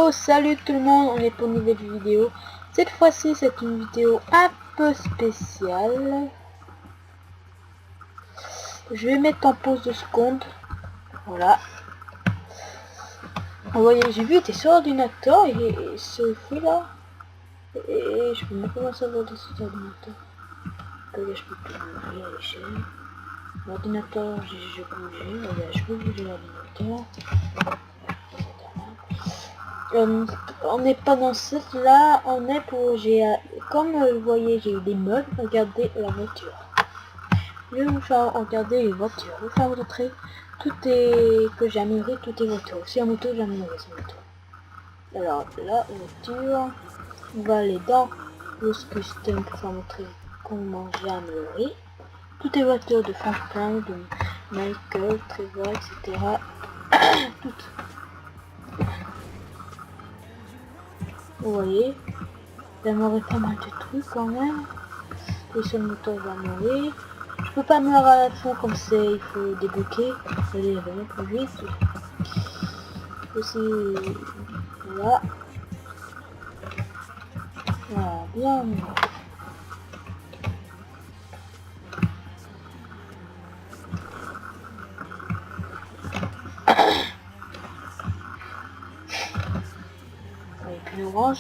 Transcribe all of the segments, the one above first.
Yo, salut tout le monde, on est pour une nouvelle vidéo. Cette fois-ci, c'est une vidéo un peu spéciale. Je vais mettre en pause 2 secondes. Voilà. Vous voyez, j'ai vu, il était sur l'ordinateur et ce fou là. Et je peux même commencer à voir de cet ordinateur. Que je peux plus bouger à l'échelle. L'ordinateur, j'ai bougé. Regarde, je peux bouger l'ordinateur. On n'est pas dans ce là, on est pour comme vous voyez, j'ai eu des modes. Regardez la voiture. Je vais vous faire regarder les voitures. Je vais vous faire montrer tout est que j'ai amélioré, tout est voiture. Si un moto, j'ai amélioré cette moto. Alors la voiture, on va aller dans le custom pour vous montrer comment j'ai amélioré. Toutes les voitures de Franklin, de Michael, Trevor, etc. Toutes. Vous voyez, j'ai amélioré pas mal de trucs quand même. Les seuls moteurs va mourir. Je peux pas mourir à fond comme c'est, il faut débloquer. Allez, venez plus vite. Aussi, voilà. Voilà, bien. Et puis orange.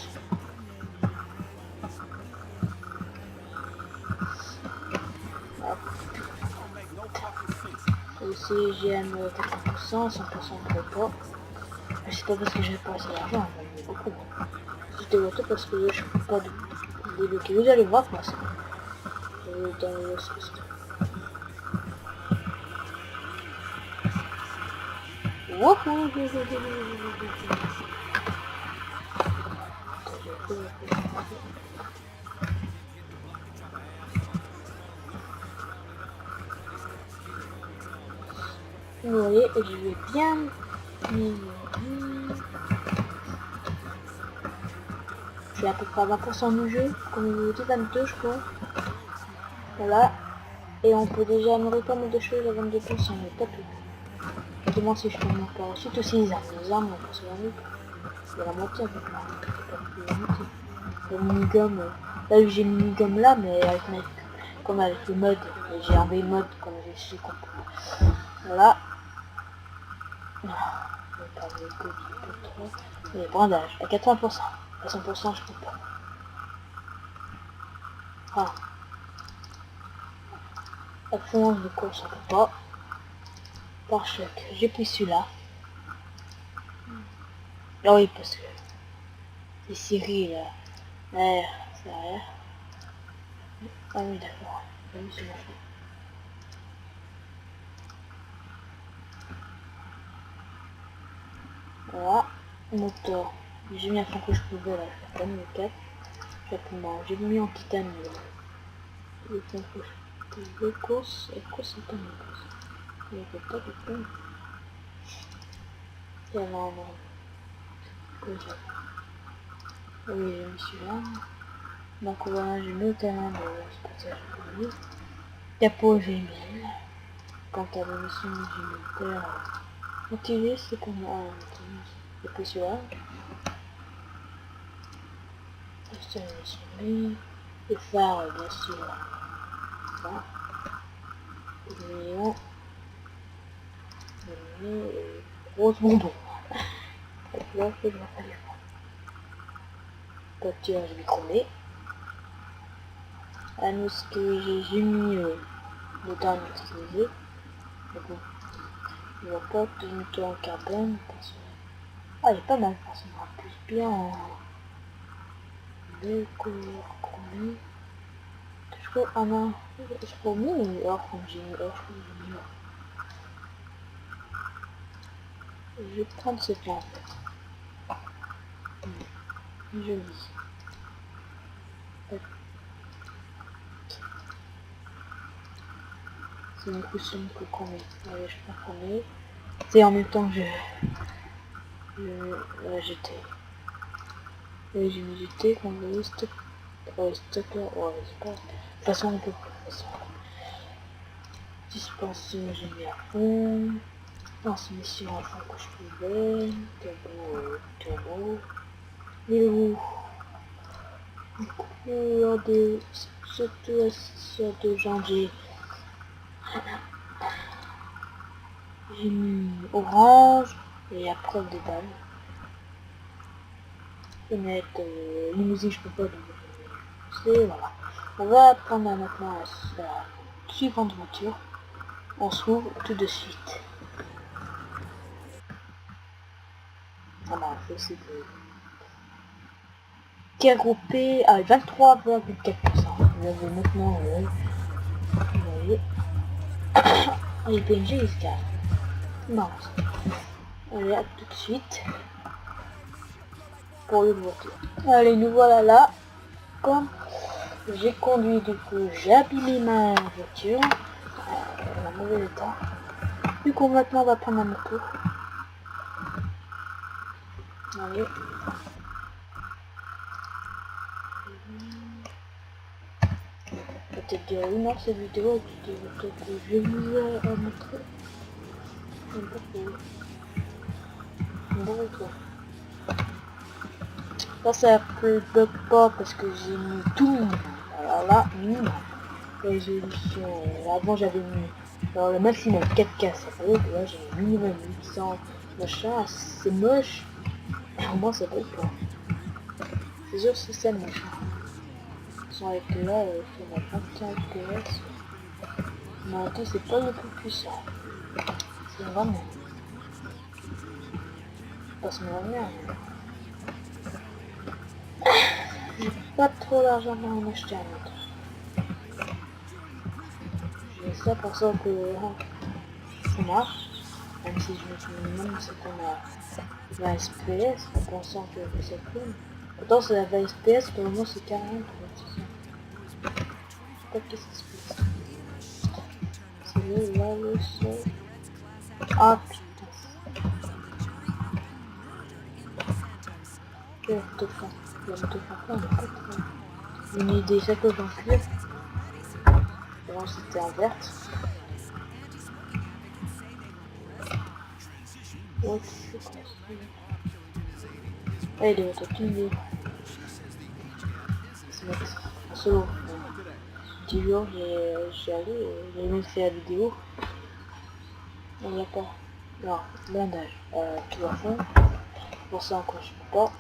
Aussi, j'aime 80%, 100% de repos. Mais c'est pas parce que j'ai pas assez d'argent, j'en ai beaucoup. C'est des voitures parce que je peux pas débloquer. Vous allez voir moi ça. Dans le système. Wouhou! Vous voyez, je vais bien. Je suis à peu près à 20% du jeu, comme je vous dis, 22 je crois. Voilà. Et on peut déjà améliorer pas mal de choses à 22%, mais pas tout. Je demande si je peux encore. Ensuite aussi les armes. Les armes, on peut se la mettre. C'est la moitié à peu près. Le minigun, là j'ai le minigun là, mais avec comme avec le mode. J'ai enlevé le mode comme je suis compris. Voilà. Les bandages à 80%. À 100% je peux pas. Ah. Influence de course on peut pas. Pare-choc, j'ai pris celui-là. Ah oui, parce que les séries là. Ouais, c'est rien. Ah oui, d'accord. Oui, c'est bon. Voilà. Moteur. J'ai mis un fond que je pouvais là, je vais pas mis le 4. J'ai mis en titane le fond que je pouvais. Course. Et course, c'est pas une course. Il n'y avait pas de fond. Il y avait un que oui, j'ai mis celui-là. Donc voilà, j'ai mis le terrain de passage de vie. Capot, j'ai mis. Quant à l'émission, j'ai mis terre. Motivé, c'est pour moi. Et puis celui-là. Le phare, bien sûr. Voilà. Le néon. Le rose bonbon. Et là, c'est bien fallu. Voiture, je vais chromé. À nous, ce que j'ai mis le dernier utilisé. Mais bon, il va pas de moteur en carbone. Parce que... ah, il est pas mal, parce qu'on aura plus bien en deux couleurs chromées. Je crois, ah non, je crois mis ou or comme j'ai mis or, je crois que j'ai mis or. Je vais prendre ce plan en fait. Joli. C'est une cousine que qu'on met. Allez, je prends qu'on met. C'est en même temps que je jeter. Et j'ai mis jeter qu'on veut stock. Ouais, stock là. Ouais, c'est pas. De toute façon, on peut pas faire ça. Suspension, j'ai mis à fond. Transmission à fond que je pouvais. Turbo, turbo. les roues, couleur de situation de janvier. J'ai mis orange et la preuve des balles. Fenêtre, limousine, je peux pas c'est voilà. On va prendre maintenant la suivante voiture. On s'ouvre tout de suite. Voilà, c'est qui est groupé à 23,4%. Vous avez maintenant vous voyez, les PNG ils se calment. Non. Allez, à tout de suite pour une voiture. Allez, nous voilà là. Comme j'ai conduit, du coup, j'ai abîmé ma voiture. La mauvais état. Du coup, maintenant, on va prendre la moto. Allez. Peut-être dire oui, non, cette vidéo, peut-être que je vais vous montrer. Un peu pour bon, toi. Là, ça ne bug pas parce que j'ai mis tout minimum. Alors là, minimum. Résolution. Avant, j'avais mis. Alors, le maximum 4K, ça vaut. Là, j'ai mis minimum 800. Machin, c'est moche. Au moins, ça bug pas. C'est sûr, c'est ça le machin. Avec là, on a 21 FPS. Mais tout, c'est pas le plus puissant. C'est vraiment. Pas se merde. J'ai pas trop d'argent pour en acheter un autre. J'ai ça pour ça que ça marche. Même si je me suis minimum, c'est qu'on a 20 FPS en pensant que c'est cool. Pourtant, c'est la 20 FPS, pour le moment, c'est 40. Je sais pas qu'est-ce qui se passe. C'est là le son. Ah putain. Quelle moto-fin. La moto-fin, on n'a pas trop. Une idée, sacoche en cuir. Avant, c'était en verte. Ouais, c'est quoi ça? Ah, il est autotuné. C'est en solo. 10 jours, j'ai allé, j'ai même fait la vidéo. On l'a pas. Non, blindage. Tout à fond. Pour ça encore je peux pas.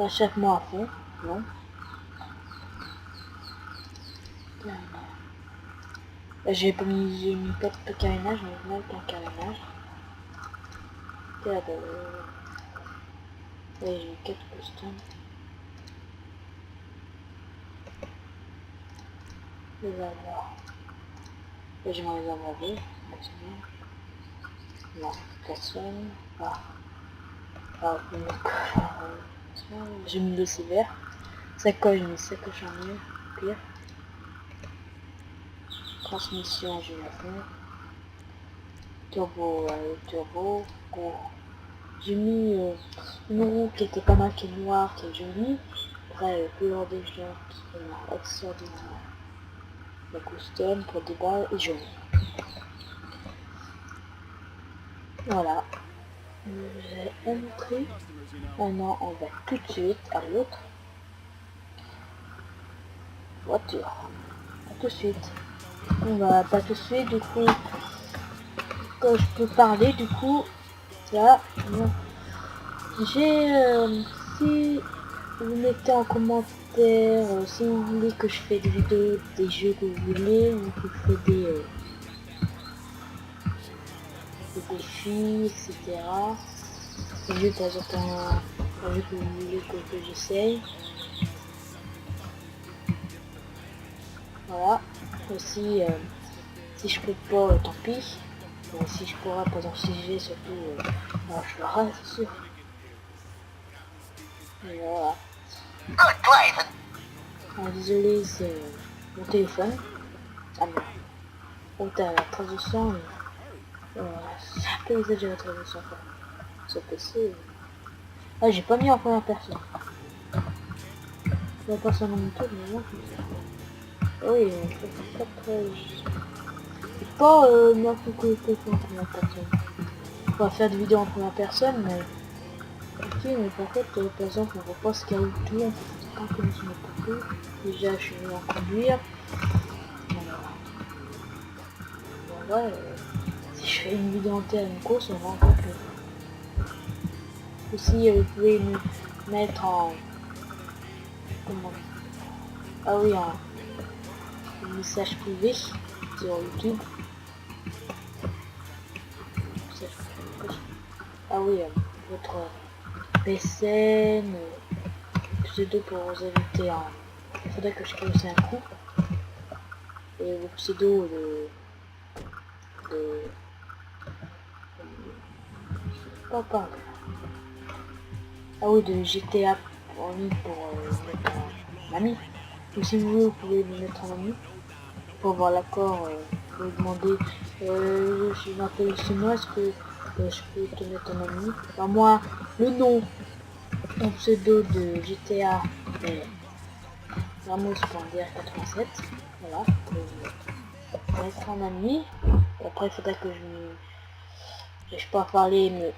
Achète-moi à fond. Non. J'ai mis pas de carénage, mais même qu'un carénage. J'ai 4 customs. Les avoir. Et je m'en les avoir deux. Non, personne. Ah. J'ai mis le sévère. Sacoche, j'ai mis sacoche en mieux. Pire. Transmission, j'ai mis à fond. Turbo, turbo. Gros. J'ai mis une roue qui était pas mal, qui est noire, qui est jolie. Après, couleur des jantes, extraordinaire. La custom pour des balles et jaune. Voilà. Je vous ai montré. Maintenant, on va tout de suite à l'autre voiture. A tout de suite. On va pas tout de suite, du coup, quand je peux parler, du coup, là, j'ai, si vous mettez en commentaire, si vous voulez que je fais des vidéos, des jeux que vous voulez, ou que je fais des défis, etc. Des jeux, par exemple, un jeu que vous voulez que j'essaye. Voilà. Aussi, si je peux pas, tant pis. Mais si je pourrais, par exemple, si j'ai surtout, alors je ferai, c'est sûr. Et voilà. Alors, désolé, c'est mon téléphone. Ah non. Oh, t'as la traduction. C'est un peu exagéré la traduction. Sur PC. Ah, j'ai pas mis en première personne. La personne en moto, mais moi, oui, je peux pas très... Pas n'importe quoi en première personne. On va faire des vidéos en première personne, mais ok, mais par contre, par exemple, on voit pas ce qu'il y a autour, on peut pas comment se mettre partout. Déjà, je suis venu en conduire. Alors, bon, ouais, si je fais une vidéo entière d'une course, on va encore plus. Aussi, vous pouvez me mettre en... Comment? Ah oui, en message privé sur YouTube. Ah oui, votre PSN, pseudo pour vous inviter en... Il faudrait que je crée aussi un coup. Et vos pseudo de... Pas. Ah oui, de GTA en ligne pour mettre en ami. Ou si vous voulez, vous pouvez me mettre en ami. Pour avoir l'accord, vous demander je suis appelé chez moi, est-ce que je peux te mettre en ami. Enfin, moi, le nom, mon pseudo de GTA, est Ramos.dr87. Voilà, pour mettre en ami. Et après, il faudrait que je peux pas parler, me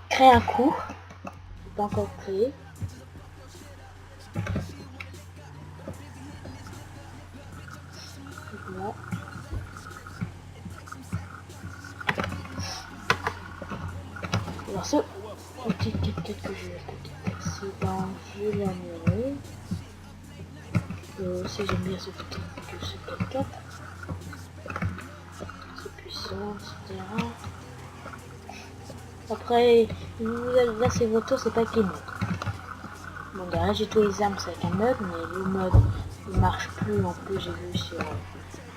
créer un coup. Pas encore créé. Voilà. Alors ce petit ticket que j'ai accident, je l'amènerai. Si j'aime bien ce petit que ce 4 c'est puissant, etc. Après, là c'est votre tour, c'est pas avec les modes. Bon derrière j'ai tous les armes, c'est avec un mode, mais le mode il marche plus en plus, j'ai vu sur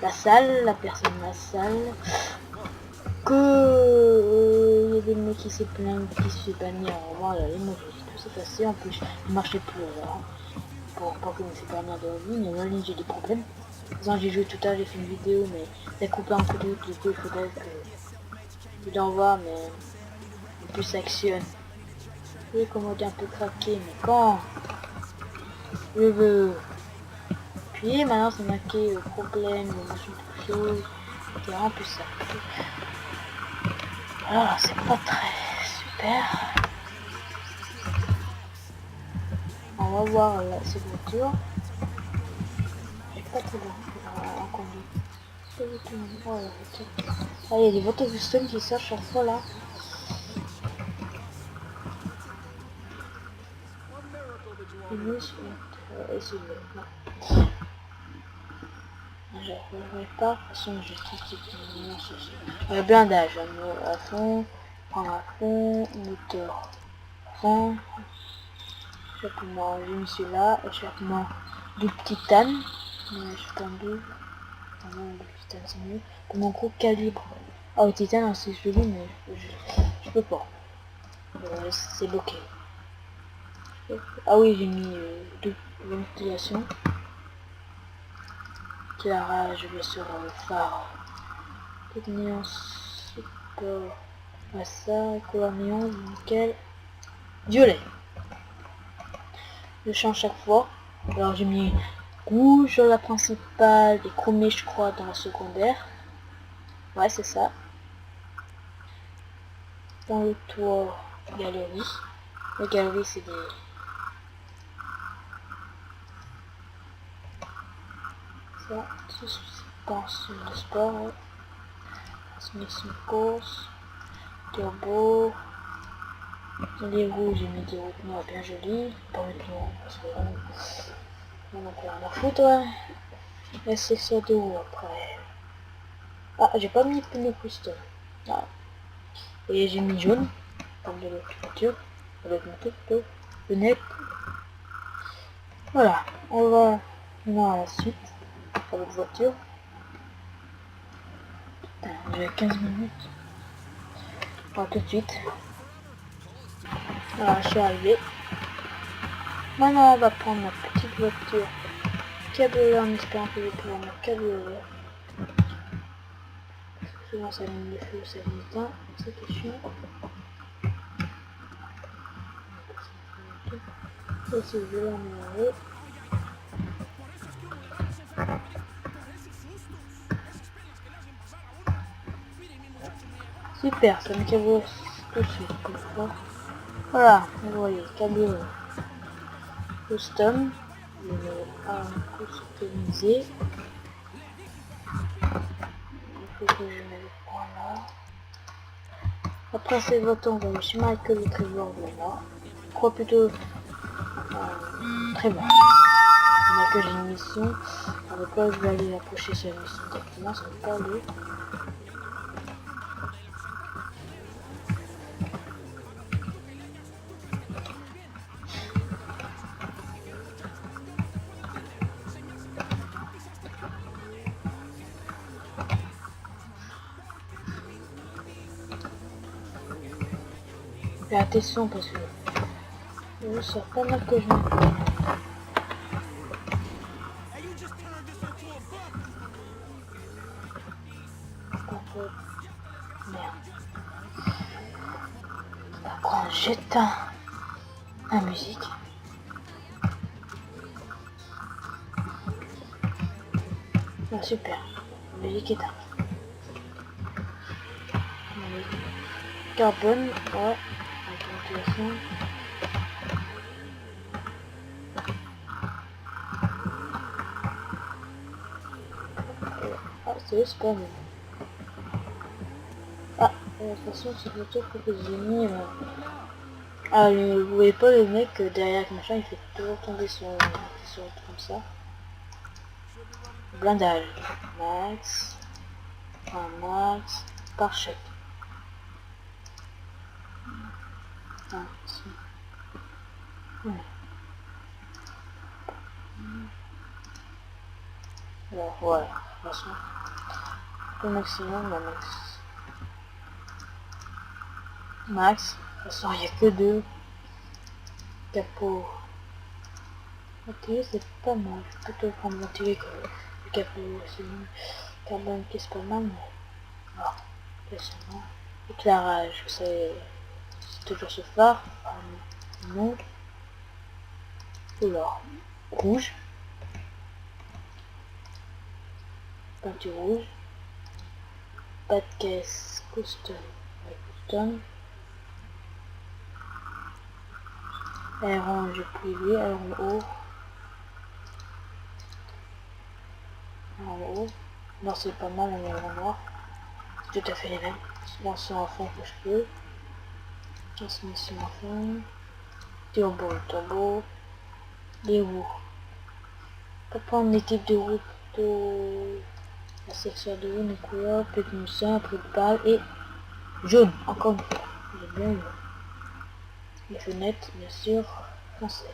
la salle, la personne de la salle, que y a des mecs qui s'est plaint, qui se fait bannir, voilà, les modes, tout s'est passé, en plus il marchait plus alors. Pour que je me fait bannir de la ligne, et en ligne j'ai des problèmes. J'ai joué tout à l'heure, j'ai fait une vidéo, mais c'est coupé en coup de route, du coup il faudrait que je l'envoie, mais plus s'actionne. Le commande un peu craqué, mais quand je veux appuyer, maintenant c'est marqué problème, machin, quelque chose, etc. En plus ça. Alors c'est pas très super. On va voir là, cette voiture. C'est pas très bon en conduite. Ah, il y a des voitures custom qui sortent chaque fois là. J'arriverai pas, de toute façon je suis blindage à fond, prendre à fond, moteur à fond, échappement, j'ai mis celui-là, échappement du titane, échappement double, le titane c'est mieux, pour mon gros calibre, ah le titane c'est joli mais je peux pas, c'est bloqué. Ah oui j'ai mis double ventilation. Car je vais sur le phare. Néon support. À ça, couleur néon, nickel. Violet. Je change chaque fois. Alors j'ai mis rouge sur la principale et chromé je crois dans la secondaire. Ouais c'est ça. Dans le toit, galerie. La galerie c'est des... Ça, suspension de sport. Ouais. Transmission course. Turbo. Les roues, j'ai mis des roues noires bien jolies. Pas mettre noires parce que on a rien à foutre, ouais. Et c'est ça de roues après. Ah, j'ai pas mis de pneus custom. Ah. Et j'ai mis jaune, comme de l'autre voiture. De l'autre moto plutôt. Le net. Voilà, on va maintenant à la suite. À l'autre voiture. J'ai 15 minutes. On va tout de suite. Voilà, je suis arrivé. Maintenant, on va prendre la petite voiture cabriolet en espérant que je vais pouvoir mettre cabriolet. Souvent, ça allume le feu, ça l'éteint. C'est chiant. Et c'est je vais l'emmener. Super, ça me cabosse tout de suite comme ça. Voilà, vous voyez, cabine custom, customiser. Il faut que je mette le point là. Après c'est votre on va schéma que le trésor voilà. Je crois plutôt très bien. On a que j'ai une mission. Avec quoi je vais aller approcher sur la mission directement, ça va pas aller. Fais attention parce que je sens pas mal que je me merde. Quand j'éteins la musique. Ah, super. La musique éteinte. Carbone, ouais. Avec ventilation. Ah, c'est pas bon. Ah, de toute façon, cette voiture que j'ai mis. Ah, vous voyez pas le mec derrière le machin, il fait toujours tomber son comme ça. Blindage. Max. Un max. Pare-choc. Ah, ouais. Alors, voilà. De toute façon, le maximum, la max. Max. De toute façon, il n'y a que deux. Capot. Ok, c'est pas mal. Je peux plutôt prendre ventiler que le capot aussi. Carbone qui est pas mal, mais voilà. Quasiment. Éclairage, c'est toujours ce phare. Non. Couleur rouge. Peinture rouge. Pas de caisse custom. Custom. Aéron, j'ai privé. Aéron haut. En haut. Non, c'est pas mal, un aéron noir. C'est tout à fait les mêmes. Suspension à fond que je peux. Transmission à fond. Turbo. Les roues. Pour prendre les types de roues de la section de roues, les couleurs, peu de munitions, peu de balles et jaune, encore une fois. J'aime bien jaune. Les fenêtres, bien sûr, foncé.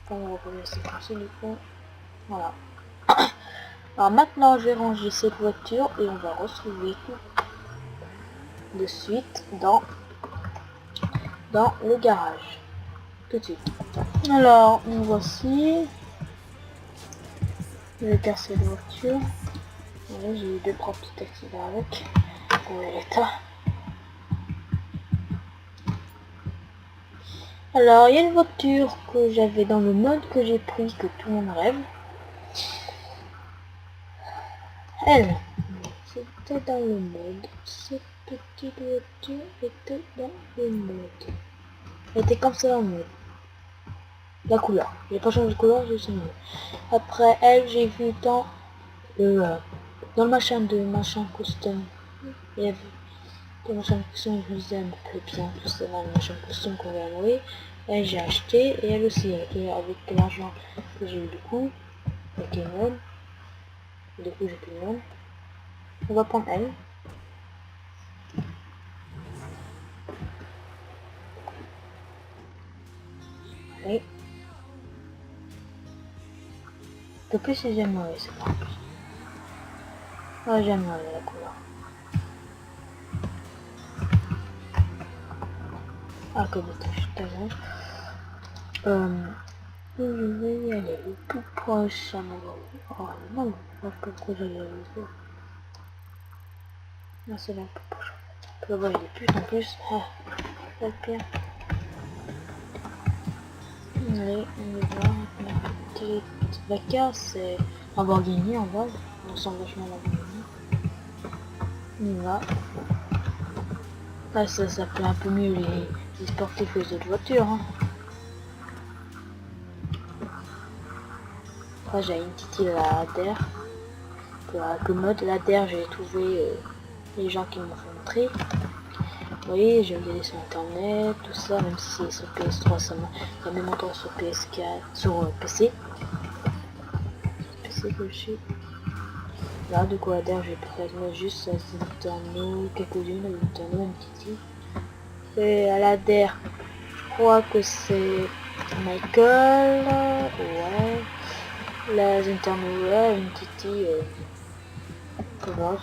Comme on va laisser foncé du coup. Voilà. Alors maintenant je vais ranger cette voiture et on va retrouver tout de suite dans le garage. Tout de suite. Alors, nous voici. Je vais casser la voiture. Voilà, j'ai eu 2-3 petits accidents avec. Pour l'état. Alors, il y a une voiture que j'avais dans le mode que j'ai pris, que tout le monde rêve. Elle, c'était dans le mode. Cette petite voiture était dans le mode. Elle était comme ça dans le mode. La couleur. J'ai pas changé de couleur, j'ai changé. Après elle, j'ai vu dans le machin custom. Il y avait dans le machin custom, je me disais un peu bien, c'est dans le machin custom qu'on va louer. Elle, j'ai acheté, et elle aussi, avec l'argent que j'ai eu du coup, avec les modes. Du coup, j'ai plus de mode. On va prendre elle. Et le plus si j'aime c'est pas plus. Ah, j'aime la couleur. Ah, comme tout à l'heure. Je vais y aller le plus proche à mon avis. Oh non, pourquoi j'allais aller ça. Là c'est là le plus proche. Là-bas il est plus en plus. Ah, c'est le pire. Allez, on va voir. Petite vaca, c'est un Lamborghini en vol. On ressemble vachement à Lamborghini. On y va. Ah, ça fait un peu mieux les sportifs et les autres voitures. Hein. Après j'ai une petite la DER. La commode, la DER, j'ai trouvé les gens qui m'ont fait montrer. Oui, j'ai regardé sur internet, tout ça, même si c'est sur PS3, ça m'a même montré sur PS4, sur PC. PC que je suis. Là, de quoi DER, j'ai peut-être juste Zinterno, quelques-unes, Zinterno, un petit. Et à la DER, je crois que c'est Michael, ouais. La Zinterno, ouais, une petite, voilà,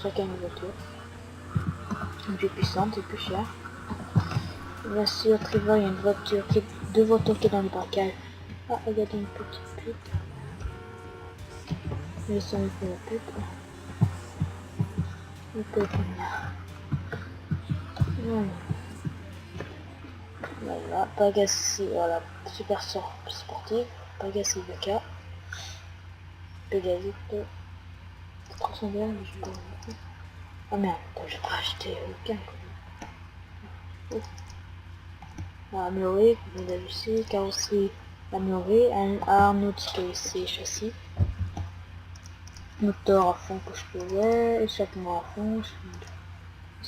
chacun une voiture. Une plus puissante et plus chère. Bien sûr, Trevor, il y a une voiture deux voitures qui est dans le braquage. Ah, regardez une petite pute. Je sens un peu la pute. Un peu comme là. Voilà, Pegassi, voilà, super sportive. Pegassi Veka. Pegassi, 300 $, mais je vais. Ah merde, j'ai pas acheté aucun. Amélioré, comme vous avez vu, carrosserie améliorée, un autre c'est châssis. Moteur à fond que je pouvais, échappement à fond.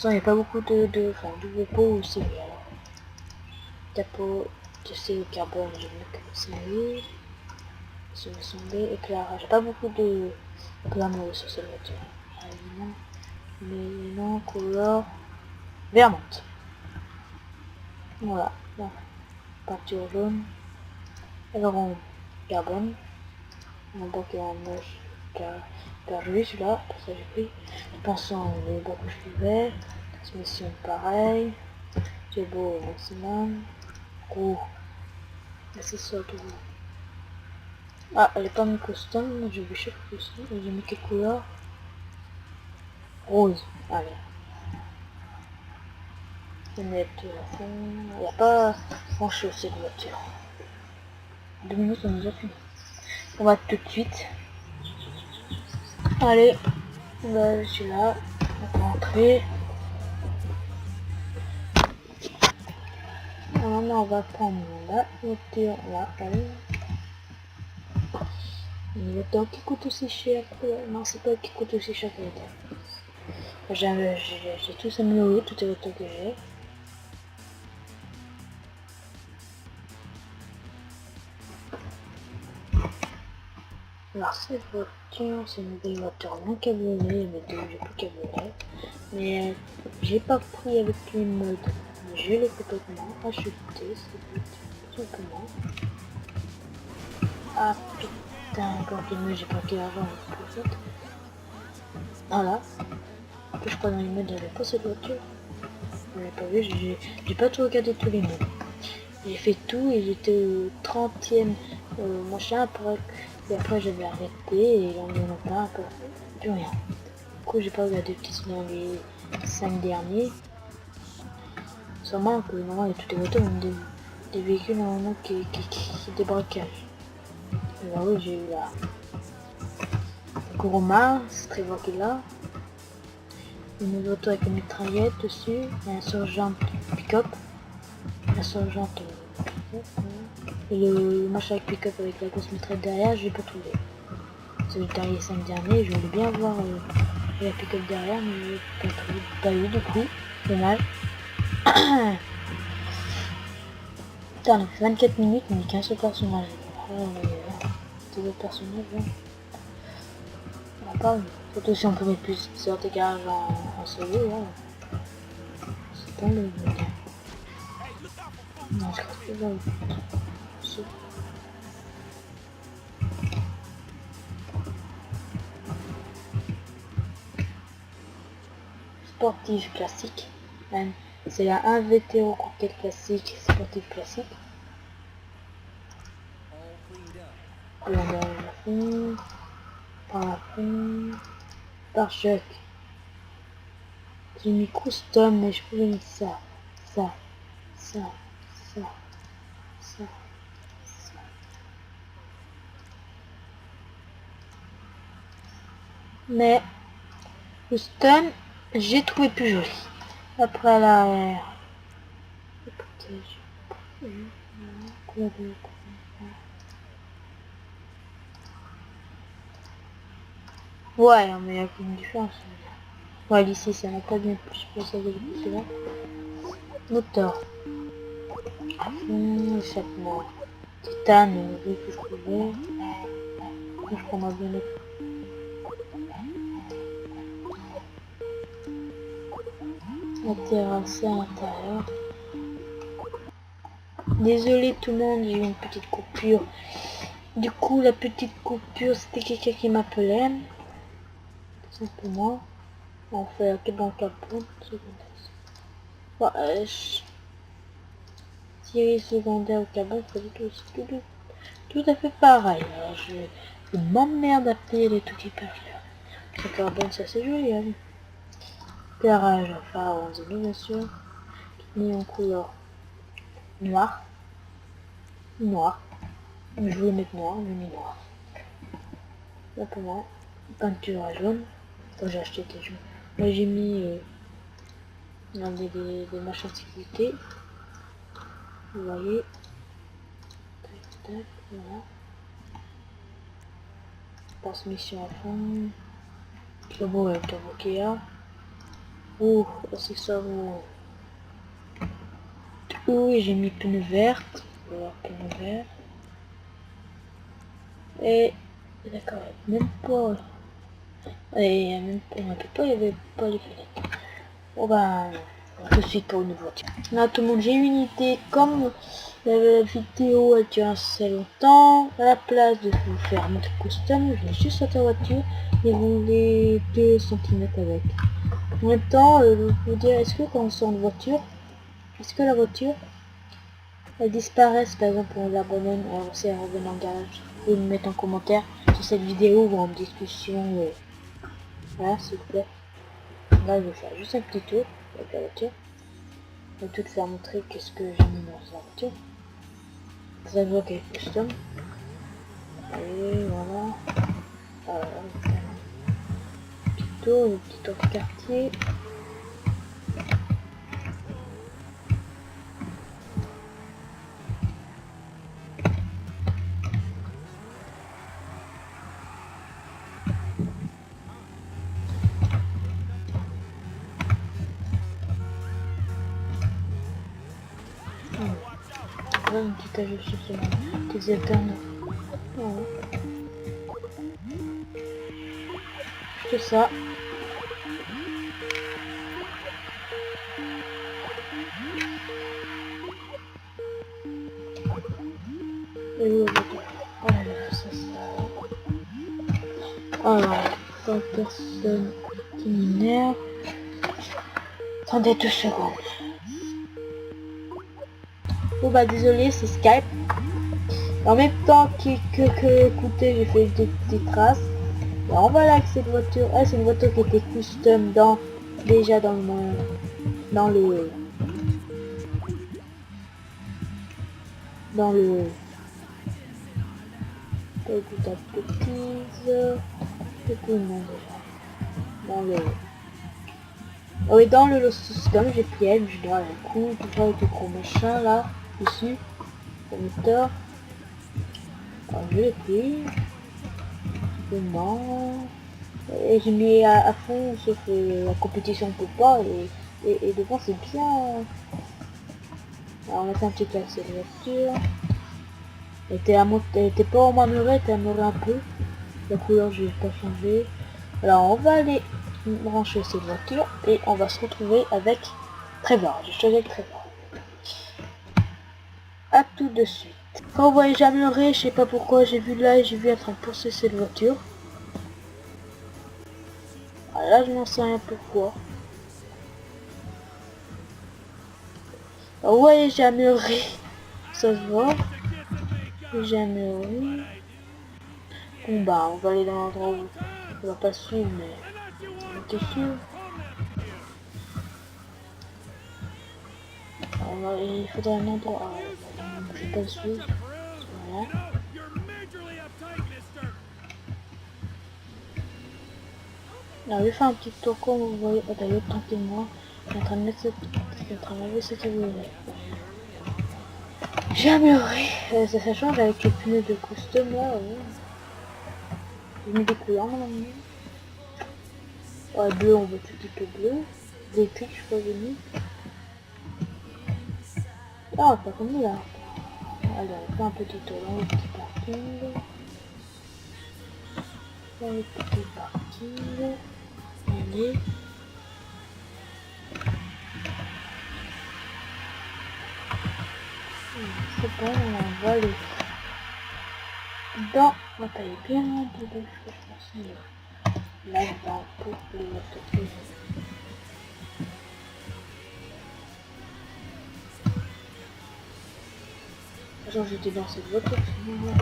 Il n'y a pas beaucoup de double pot aussi. Capot, tester le carbone, j'ai mis que série. Sur le son B, éclairage. Pas beaucoup de glamour sur cette voiture. Mais non, couleur vermante. Voilà. Peinture jaune. Aileron carbone. Un bloc en moche perdu celui-là, pour ça j'ai pris. Pensant les blocs que je pouvais. Transmission pareil. J'ai beau au maximum. Roue. Accessoire de roue. Ah, elle est pas mis custom, j'ai vu chaque custom. J'ai mis quelle couleur? Rose. Allez. Fenêtre à fond. Il n'y a pas grand chose cette voiture. 2 minutes on nous a fini. On va tout de suite. Allez, je suis là, on va rentrer. Maintenant on va prendre la voiture là, allez. Une voiture qui coûte aussi cher. Non, c'est pas qui coûte aussi cher que la j'ai tout amélioré, toutes les voitures que j'ai. Alors cette voiture, c'est une belle voiture non cabriolet, mais j'ai plus cabriolet. Mais j'ai pas pris avec les modes. Je l'ai complètement acheté, c'est tout simplement. Ah putain, quand j'ai pris l'argent pour fait. Voilà. Je crois dans les modes, j'avais pas cette voiture. Vous l'avez pas vu, j'ai pas tout regardé tous les modes. J'ai fait tout et j'étais au 30e machin après. Et après j'avais arrêté et on n'en a pas un peu plus rien. Du coup j'ai pas regardé peut-être dans les 5 derniers. Sûrement que normalement il y a toutes les voitures ont des véhicules normalement qui débraquage. Et là oui j'ai eu la Kuruma, c'est très beau qu'il a. Une auto avec une mitraillette dessus, un sergent pick-up. La sergente et le machin avec pick-up avec la grosse mitraillette derrière, j'ai pas trouvé. C'est le dernier 5 derniers, je voulais bien voir la pick-up derrière, mais j'ai pas trouvé. Pas eu du coup, dommage. Putain, on a fait 24 minutes, mais qu'un seul personnage. C'est d'autres personnages, hein. On va pas, surtout si on peut mettre plus de garages en solo, hein. C'est pas le bon. Non, je crois que c'est bon. Sportif classique. C'est la 1 VTO Conquête classique, sportif classique. Blindage à fond, parafond, pare-choc. J'ai mis custom, mais je pouvais mettre ça, ça, ça, ça, ça, ça. Mais custom, j'ai trouvé plus joli. Après l'arrière. Ouais, mais il y a une différence. Ouais, ici, ça n'a pas bien plus passé avec le précédent. Moteur. Échappement. Titane, vu que je pouvais. Je prendrai bien le... la terrasse à l'intérieur. Désolé tout le monde, j'ai eu une petite coupure. Du coup, la petite coupure, c'était quelqu'un qui m'appelait. Tout simplement. On fait un bon capot. Ouais, Série secondaire au cabane, c'est tout à fait pareil. Alors, je m'emmerde à payer les trucs hyper chers. Ce carbone, ça c'est joli, hein. Garage, phare, on dit bien sûr. Mis en couleur noir. Noir. Je voulais mettre noir, j'ai mis noir. Simplement. Peinture à jaune. Quand j'ai acheté des jaunes. Là j'ai mis des machins de sécurité. Vous voyez. Tac, tac, voilà. Transmission à fond. Turbo avec turbo Kia. Oh, c'est ça. Oui, j'ai mis pneu verte. Voilà, pneu vert. Et d'accord, même pas. Et même pas, même pas, il n'y avait pas les fenêtres. Bon ben, tout de suite pour une voiture. Là tout le monde, j'ai une idée. Comme la vidéo elle dure assez longtemps, à la place de vous faire notre custom, je vais juste sortir la voiture et rouler 2 cm avec. En même temps, vous dire, est-ce que quand on sort une voiture, est-ce que la voiture elle disparaisse, par exemple on l'abandonne, on sait revenir en garage, et me mettre en commentaire sur cette vidéo ou en discussion, voilà s'il vous plaît. Là je vais faire juste un petit tour avec la voiture, je vais tout faire montrer qu'est-ce que j'ai mis dans la voiture, ça se voit qu'elle est custom, et voilà, le petit tour de quartier. Une petite ajustement des alternants. Voilà. C'est ça. Et voilà, ça. Alors, pas personne qui m'énerve. Attendez 2 secondes. Bon bah désolé, c'est Skype. En même temps que écoutez, j'ai fait des petites traces. Et on va là avec cette voiture. Ah, c'est une voiture qui était custom déjà dans le dans le dans le oui, dans le système j'ai pris elle, je dois un coup, tout ça avec le gros machin là, dessus, le moteur. Alors je l'ai pris, simplement, et j'ai mis à fond, sauf que la compétition ne peut pas, et devant c'est bien. Alors on a fait un petit accélérateur. Elle était pas en manœuvre, elle était améliorée un peu. La couleur je vais pas changer. Alors on va aller brancher cette voiture et on va se retrouver avec Trevor. J'ai choisi Trevor. A tout de suite. Quand vous voyez j'améliorer, je sais pas pourquoi, j'ai vu là et j'ai vu en train de pousser cette voiture. Alors là je n'en sais rien pourquoi. Alors, vous voyez j'ai amélioré. Ça se voit. J'ai amélioré. Bon bah on va aller dans l'endroit où on va pas suivre mais on te suivre. Alors, il faudrait un endroit. Je vais pas le suivre. Voilà. Alors, je vais faire un petit tour comme vous voyez. Attendez, tranquillement. Je suis en train de mettre ce... Je suis en train d'enlever ce tabouret. J'ai amélioré. Ça change avec les pneus de custom là. J'ai mis des couleurs normalement. Ouais, bleu, on voit tout petit peu bleu. Électrique, je crois, j'ai mis. Ah, pas comme là. Allez, on fait un petit tour dans le petit parking. Dans le petit parking. Allez. C'est bon, on va aller dans la taille bien de gauche, je pense. Là, dans pour les motos. Genre, j'étais dans cette voiture, sinon...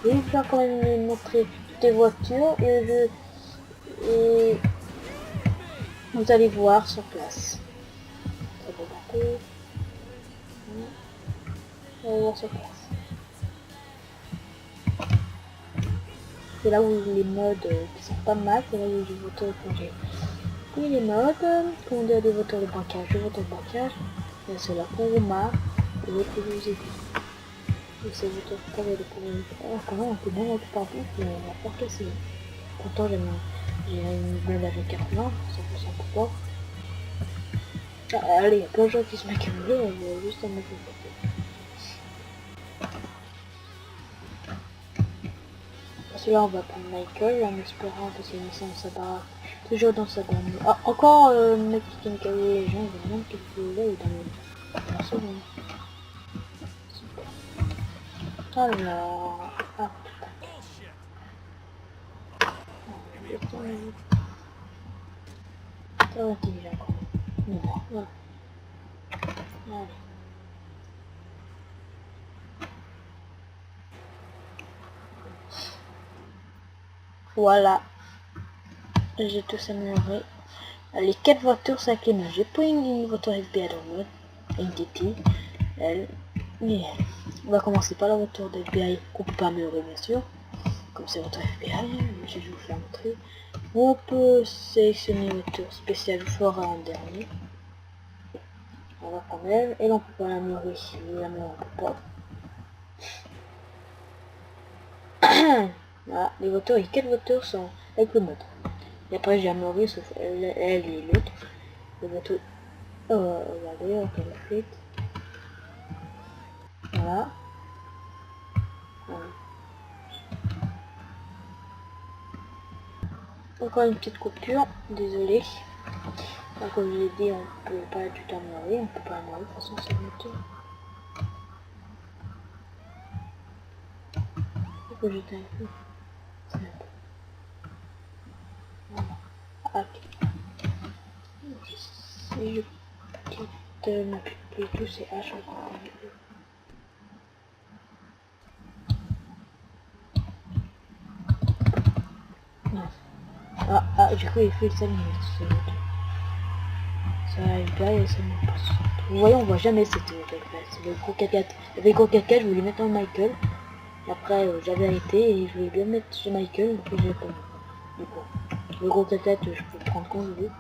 Je vais faire quand même montrer toutes les voitures et vous allez voir sur place. Ça va beaucoup. On va voir sur place. C'est là où les modes qui sont pas mal, c'est là où j'ai voté quand j'ai pris les modes. Quand on a des voteurs de braquage, je vote de braquage. Il y a ceux-là pour Roma et l'autre que je vous ai dit. Et c'est voteurs pour les quand même, on peut bien mettre partout, mais on va pas casser. Pourtant, j'ai une blinde avec 80, 100% pour pas. Ah, allez, il y a plein de gens qui se mettent accumulés, on va juste en mettre une photo. Là on va prendre Michael en espérant que c'est une dans sa baraque, toujours dans sa baraque. Ah, encore le mec qui me caler les gens, il va même qu'il faut là dans la seconde. Alors, ah putain, c'est intelligent quoi. Mais bon, voilà. Allez. Voilà, j'ai tous amélioré. Les 4 voitures, c'est les mêmes. J'ai pris une voiture FBI dans le mode, une TT, elle, et elle. On va commencer par la voiture de FBI qu'on peut pas améliorer bien sûr. Comme c'est votre FBI, je vais vous faire montrer. On peut sélectionner une voiture spéciale, je ferai en dernier. On va prendre elle, et là on peut pas l'améliorer, on peut pas. Voilà, les voitures, et 4 voitures sont avec le mode. Et après j'ai amélioré sauf elle et l'autre. Les voitures, regardez, on peut la fuite. Voilà. Encore une petite coupure, désolé. Donc, comme je l'ai dit, on peut pas du tout améliorer, on peut pas améliorer, de toute façon c'est le moteur. Il faut jeter un peu. Voilà. Ok. Si je quitte ma plutôt c'est H encore. Du coup il fait 5 minutes. Ça va et ça me passe. Vous voyez, on voit jamais cette c'est le gros 4x4. Avec le gros 4x4, je voulais mettre en Michael. Après, j'avais arrêté et je voulais bien mettre chez Michael, donc j'ai pas mis. Du coup, le gros 4x4, je peux le prendre quand je veux.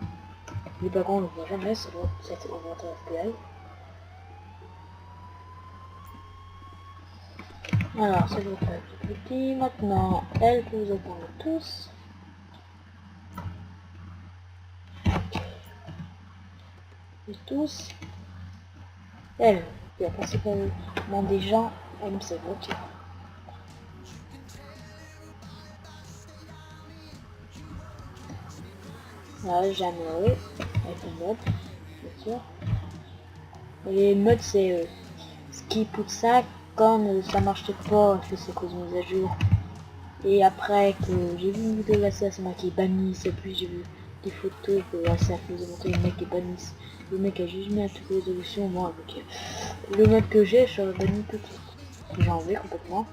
Mais par contre, on le voit jamais, c'est le votre FBI. Alors, c'est le petit. Maintenant, elle que vous entendez tous. Tous. Elle, qui a principalement des gens aiment cette voiture. Voilà, j'ai amélioré avec le mode, bien sûr. Et les modes, c'est ce qui pousse ça quand ça marchait pas, je sais cause mise à jour. Et après que j'ai vu une vidéo de la CSMA qui bannisse, et puis j'ai vu des photos que la CSMA faisait montrer le mec qui bannisse. Le mec a juste mis à toute résolution, moi avec le mode que j'ai, je suis banni tout de suite. J'ai enlevé complètement.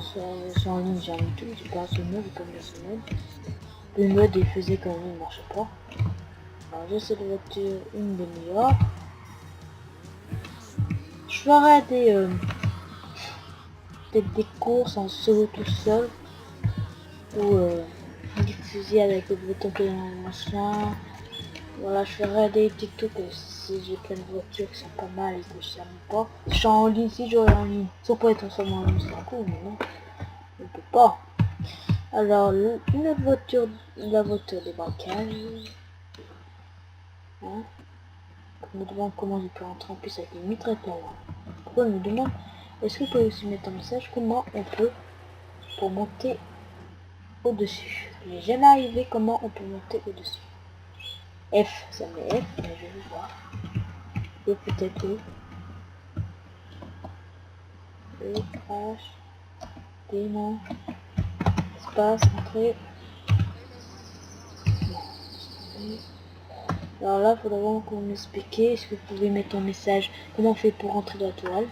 Sur en ligne j'ai enlevé tout, j'ai pas ce mode, j'ai pas mis ce mode. Le mode il faisait quand même, il marchait pas. Alors j'ai cette voiture, une des meilleures. Je ferai peut-être des courses en solo tout seul. Ou des fusils avec des voitures machin. Voilà, je ferai des TikTok si j'ai plein de voitures qui sont pas mal et que je sais pas. Je suis en ligne, si j'aurai en ligne. Si on peut être seulement en ligne, c'est cool, mais non, on peut pas. Alors, une autre voiture, la voiture des braquages. Hein? On me demande comment je peux rentrer en plus avec une mitraillette là. Pourquoi on me demande, est-ce que vous pouvez aussi mettre un message, comment on peut pour monter au-dessus. Je n'ai jamais arrivé comment on peut monter au-dessus. F, ça met F, mais je vais voir. Et peut-être E. E, H, D, non. Espace, entrée. Alors là, il faudra vraiment qu'on m'explique. Est-ce que vous pouvez mettre un message, comment on fait pour rentrer dans la toile.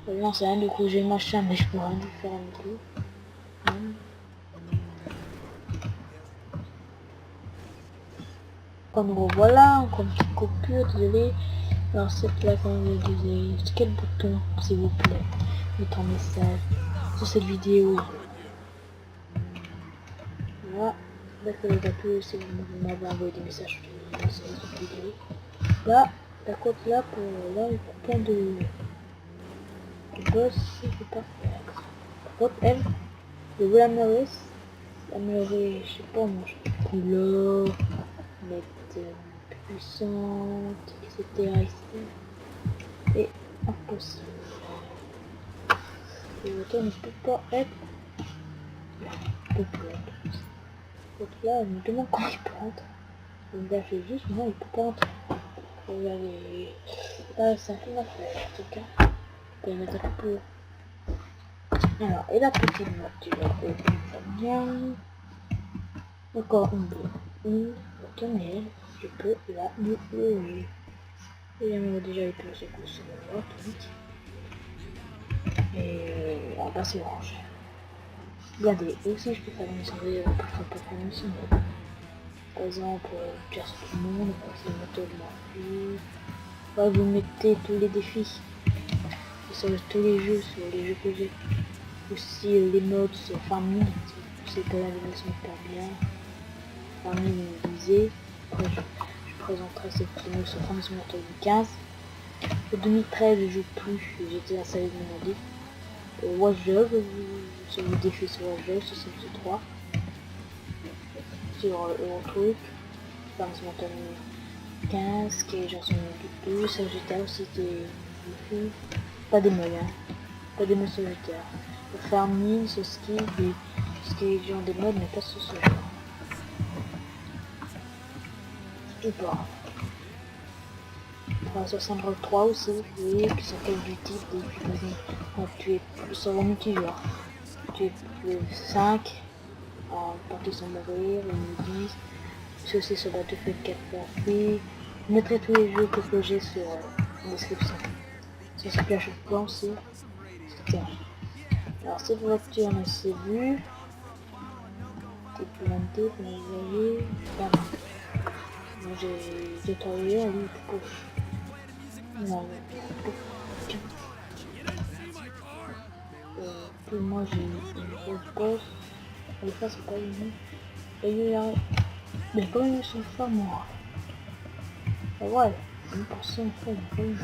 Non, c'est rien, du coup j'ai machin, mais je peux rien faire non plus. Quand nous revoilà, encore une petite coupure, désolé. Alors cette là, comme je disais, quel bouton, s'il vous plaît, mettre un message sur cette vidéo. Voilà, d'accord, les appels, si vous m'avez envoyé des messages sur cette vidéo. Là, d'accord, là, pour là, il y a plein de boss, je sais pas. Par contre, elle, je veux l'améliorer, je sais pas, moi, couleur, mettre puissante, etc. Et impossible. Le bouton ne peut pas être donc là, elle me demande comment il peut rentrer. Donc là, je fais juste, non, il peut pas rentrer. Regardez, là, ça fait ma flèche, en tout cas. Je peux mettre un peu. Alors, et la petite voiture, et puis ça bien. Encore une voiture, mais je peux la mouiller. Et on va déjà être placé pour ce moment, tout vite. Et on va passer orange. Regardez, aussi je peux faire une mission, on peut faire une mission. Par exemple, casse tout le monde, c'est le moteur de ma vie. Là, vous mettez tous les défis sur tous les jeux, sur les jeux que j'ai. Aussi les modes sur farming, c'est pas l'animation hyper bien. Farming visé. Après, je présenterai cette vidéo sur Farming Simulator 2015. En 2013, je joue plus, j'étais installé de mon ordi. Watch Dogs, sur le défi sur Watch Dogs, sur Sims 3. Sur Eurotruck, Farming Simulator 15, qui est genre sur le 2, sur GTA aussi, qui est pas des modes, hein. Pas des modes sur GTA. Le farming, ce ski, ce qui est genre des modes, mais pas sur ce jeu. Et pas. 363 aussi, oui, qui sont quel du type des tu es plus en multijoueur. Tu es plus 5 en partie sans mourir, ou 10. C'est aussi sur Battlefield 4 graphique. Je mettrai tous les jeux que j'ai sur la description. Sur ce Clash of Clans aussi. Tiens. Alors cette voiture on s'est vu. Type planté, comme vous voyez. Voilà. Moi j'ai travaillé à lui poche. Non, puis moi j'ai une grosse bosse. Les fois c'est pas une. Et il y a. Mais quand ils sont femmes, moi. Ah ouais, une personne femme, oui.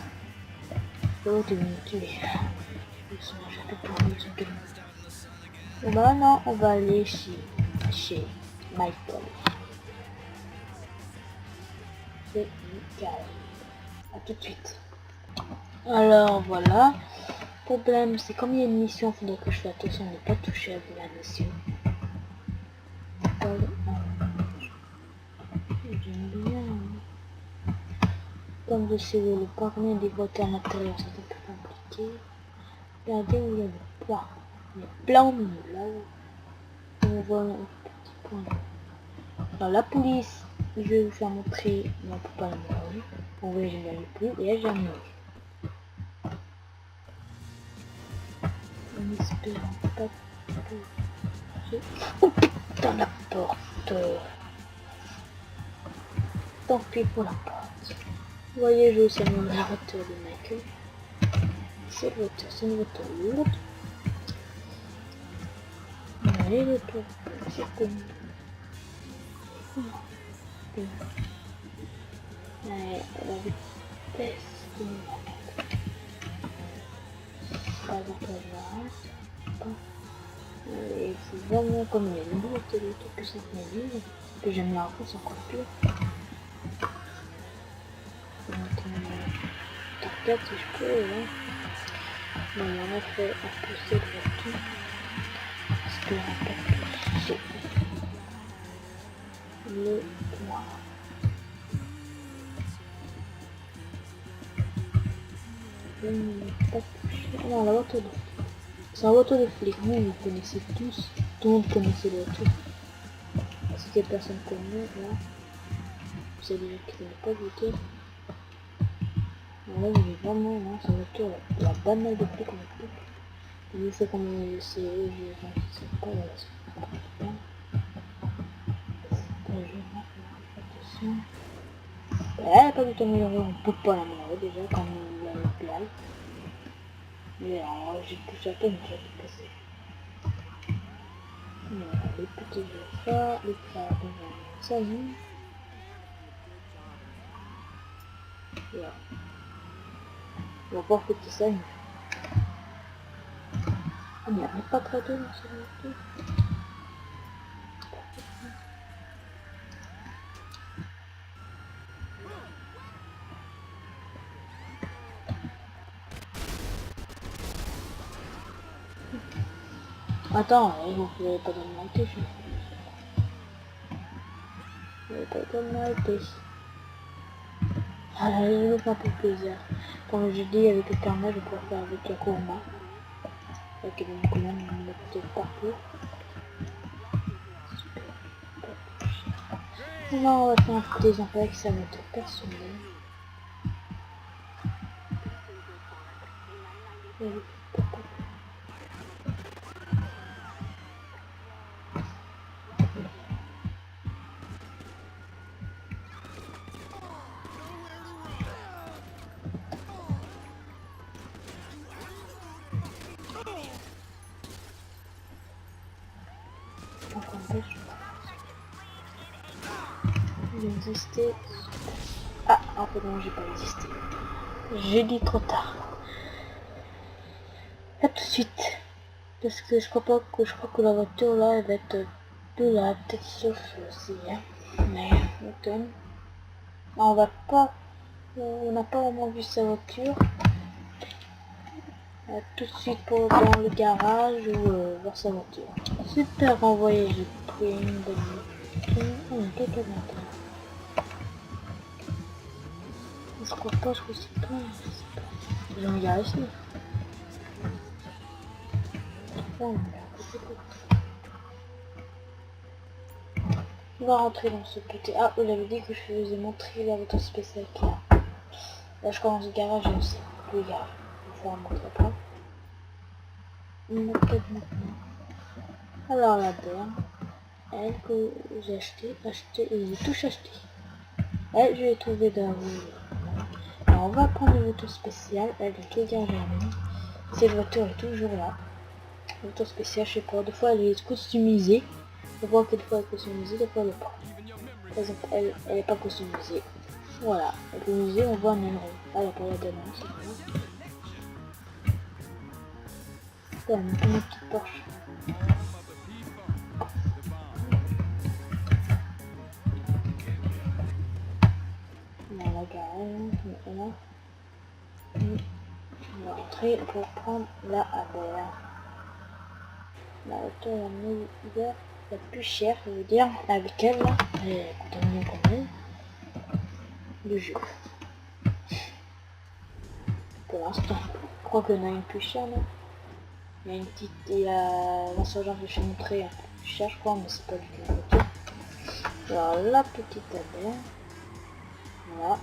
L'autre est venu me tuer. Ils sont jamais pour nous, ils sont deux. Et maintenant on va aller chez Michael. C'est nickel. A tout de suite. Alors voilà. Problème, c'est comme il y a une mission, il faudrait que je fasse attention de ne pas toucher à de la mission. J'aime bien. Comme je sais le parmi des voitures à l'intérieur, c'est un peu compliqué. Regardez où il y a le plat. Il y a plein au milieu, là-haut. On voit un petit point. Dans la police, je vais vous faire montrer. Non, pour pas la mourir. On voit, je n'arrive plus. Et là, j'ai amené. En espérant pas toucher. Oh putain, la porte. Tant pis pour la porte. Vous voyez, je vais aussi amener la voiture de Michael. C'est une voiture lourde. Allez, le tour, c'est comme... Allez, la vitesse de pas et c'est vraiment comme les nouveaux télétours que cette ville, que j'aime la France encore plus. Donc, Target si je peux, là. Mais il y en a fait un peu cette voiture. Parce que en fait, c'est le noir. Je n'ai pas touché. Non, la voiture de flic. C'est la voiture de flic. Vous, vous connaissez tous. Tout le monde connaissait la voiture. Si cette personne connaît, là, vous allez dire qu'il n'a pas voté. Là, il est vraiment, là, c'est la voiture la banale de flic en fait. Il fait comme c'est, je sais pas, attention. Elle n'est pas du tout améliorée, on peut pas l'améliorer déjà comme il y a le plat. Mais alors, j'ai poussé à peine, ça s'est cassé. Les petits ça, les plats devant ça, oui. Voilà. On va voir petit ça. Ah, mais il n'y a pas trop de dans cette voiture. Attends, vous pouvez pas donner la touche. Vous pouvez pas donner la touche. Ah, je me fais un peu plaisir. Comme je dis, avec le carnet, je peux faire avec la Kuruma. Avec les couleurs, on met peut-être partout. Là, on va faire un petit exemple avec sa moto personnelle. J'ai existé. Ah, en fait non, j'ai pas existé. J'ai dit trop tard. A tout de suite. Parce que je crois que la voiture là, elle va être plus là, peut-être sauf aussi. Hein. Mais ok. On va pas. On n'a pas vraiment vu sa voiture. Tout de suite pour dans le garage ou voir sa voiture. Super envoyé, j'ai pris une bonne voiture. Oh, mais quel commentaire. Je crois pas, je sais pas. J'en regarde ici. Oh, on va rentrer dans ce petit... Ah, vous l'avez dit que je vous ai montré la voiture spéciale qu'il y a. Là, je commence le garage aussi. Le garage. Je vais vous montrer après. Peut-être maintenant. Alors, la berne. Elle que j'ai acheté, j'ai tout acheté. Elle, je l'ai trouvé dans le... Alors, on va prendre une voiture spéciale. Elle est tout garagée. Cette voiture est toujours là. Une voiture spéciale, je sais pas. Des fois, elle est customisée. On voit que des fois elle est customisée, des fois elle est pas. Par exemple, elle est pas customisée. Voilà, elle est customisée, on voit un aileron. Ah, elle a pas la donne, c'est vrai. Voilà, une petite Porsche. On a la garage, on va rentrer pour prendre la ABR. La voiture la plus chère, je veux dire, avec elle là, elle coûte un million quand même. Le jeu. Pour l'instant, je crois qu'il y en a une plus chère là. Il y a une petite, il y a l'insurgence que je vais montrer un peu plus cher je crois, mais c'est pas du tout la voiture. Alors la petite ABR. Voilà.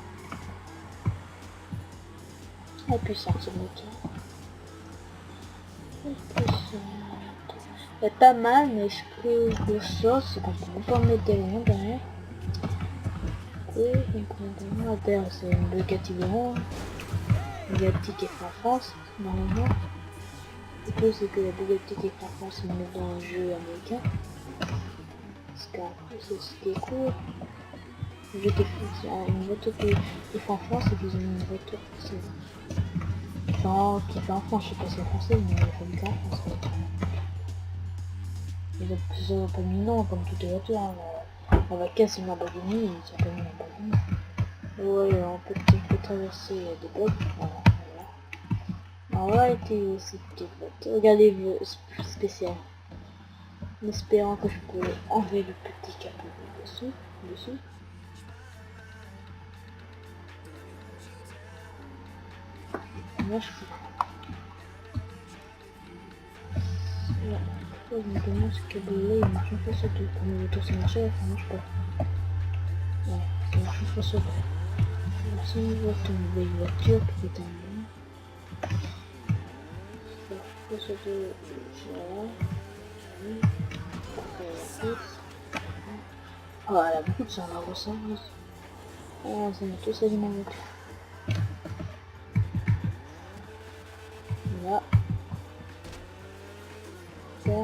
La puissance moteur. Elle est pas mal, mais ce que je sors, c'est qu'on peut pas mettre des liens derrière. Et donc on a derrière, c'est une Bugatti Veyron. Bugatti qui est fait en France, normalement. Le plus c'est que la Bugatti qui est fait en France, ils mettent dans un jeu américain. Parce qu'après, c'est ce qui est cool. Le jeu qui est fait, une voiture qui est fait en France et qu'ils ont mis une voiture qui est fait en France, je sais pas si c'est français, mais il est fabriqué en France. Ils ont pas mis non comme toutes les voitures. Hein. La vaca c'est une Lamborghini, ils ont pas mis Lamborghini. Ouais, on peut traverser des blocs. Voilà. Alors là, c'était regardez le spécial. En espérant que je peux enlever le petit capot dessus. Là, je peux. Là, je me demande ce câble-là, il marche pas sur tout. Comme le tour c'est marché, ça marche pas. Ouais, ça marche pas sur tout. Si on voit tomber une voiture qui est en main, ça marche pas sur tout. Oh, elle a beaucoup de sang, la ressemble. Oh, ça m'a tous allumé ma voiture. Là. Ça,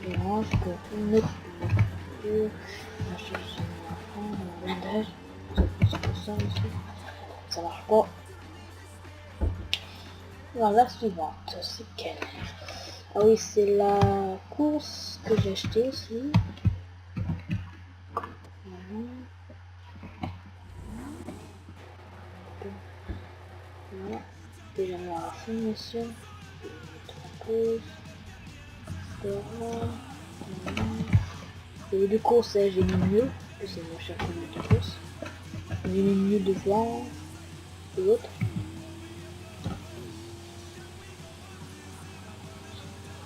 je mélange que une autre voiture. La chose de blindage. Ça peut ça aussi. Ça marche pas. Alors la suivante, c'est quelle? Ah oui, c'est la course que j'ai achetée ici. Voilà. Déjà mis à la fin, bien sûr. Et de course, j'ai mis mieux. C'est moins cher que de course. J'ai mis mieux devant et l'autre.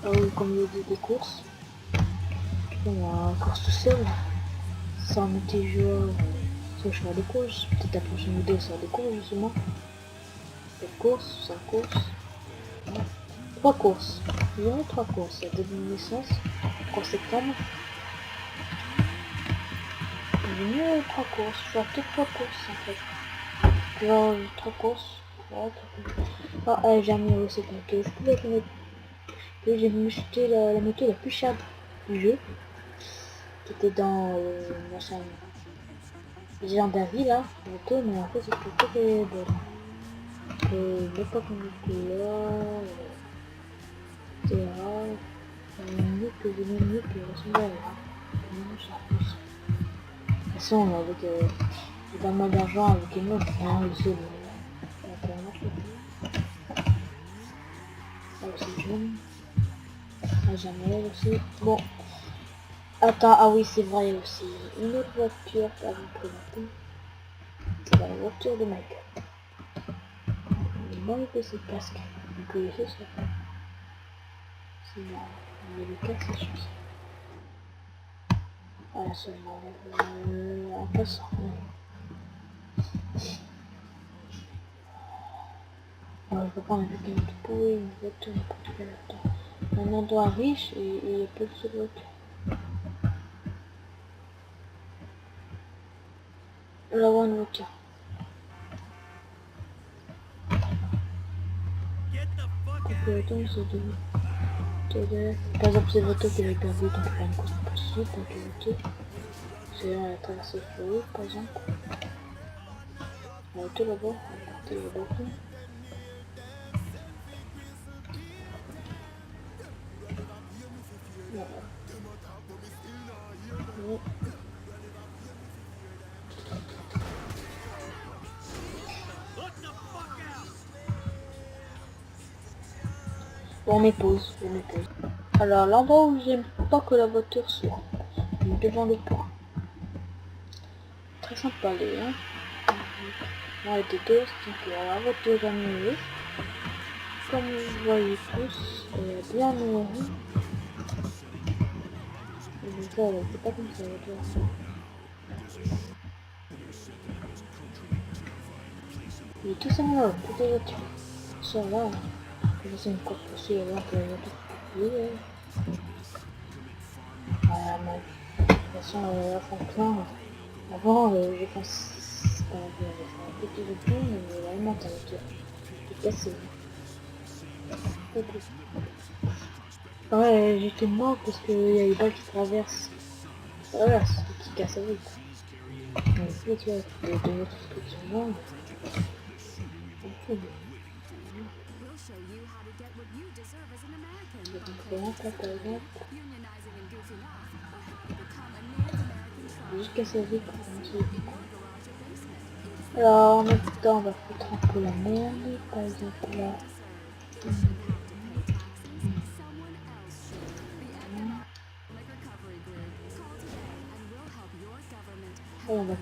Ah oui, comme il y a des courses. On a course tout seul. Sans mettre joueurs. Soit je fais des courses. Peut-être la prochaine vidéo sur des courses justement. 4 courses, 5 courses. 3 courses. Il y a 3 courses. Il y a début de naissance. 3 septembre. Il y a mieux 3 courses. Je fais peut-être 3 courses en fait. Genre 3 courses. Ouais, 3 courses. Ah, j'ai mis aussi cette moto. Je pouvais mettre. J'ai acheté la moto la plus chère du jeu. Qui était dans machin. Legendary là. La moto, mais en fait c'était très belle. Je pas comme couleur. C'est rare. Mieux que j'ai même mieux que la là. De toute façon, avec j'ai pas mal d'argent avec une autre, hein, le seul. Ah, c'est jaune. Ah, jamais aussi. Bon. Attends, ah oui, c'est vrai aussi. Une autre voiture à vous présenter. C'est la voiture de Michael. Il est bon que ce casque. Vous pouvez laisser ça. C'est bon. Il y a le casque, c'est chose. Voilà, seulement en passant. Alors, je peux prendre avec une poule, une voiture, n'importe quelle autre. Un endroit riche et il y a peu de voitures. Là, on a une voiture. Populaton, c'est de... Par exemple, cette voiture qui avait perdu, donc faire une course poursuite, donc une voiture. C'est à traverser le feu, par exemple. La voiture là-bas, on va porter le bâton. Voilà. Ouais. On m'épose. Alors, l'endroit où j'aime pas que la voiture soit, devant le pont. Très sympa, les hein. On a été deux, donc la voiture est améliorée. Comme vous voyez tous, elle est bien améliorée. Et ça, c'est pas comme ça, la voiture. Il est tout simplement là, toutes les voitures. Ça là, c'est une course aussi avant que la voiture. Oui, voilà, mais de toute façon, elles font plein. Avant, je pense pas que j'avais fait un petit peu, mais elle monte la voiture. J'ai cassé. Ouais, j'étais mort parce qu'il y a les balles qui traversent. Voilà, c'est ce qui casse vite. Mais tu vois, les deux autres trucs sont longs. Juste casser vite. Alors en même temps on va foutre un peu la merde, par exemple là. On va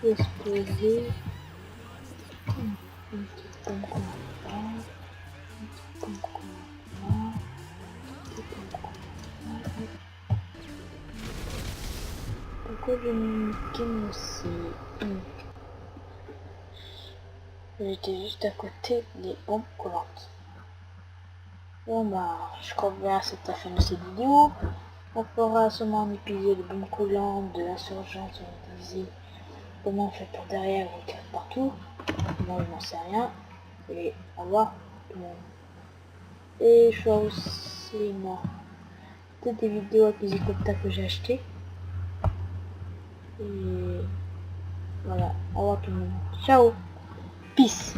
exploser une petite pompe comme ça, une petite pompe comme ça, une petite pompe comme ça. Pourquoi je me game aussi? J'étais juste à côté des bombes collantes. Bon bah, je crois bien c'est la fin de cette vidéo. On fera sûrement un épisode de bombes collantes, de l'insurgence, on va diviser comment on fait pour derrière ou on partout. Moi je n'en sais rien. Et au revoir tout le monde. Et je ferai aussi moi peut-être des vidéos avec les hélicoptères que j'ai acheté. Et voilà, au revoir tout le monde. Ciao. Peace.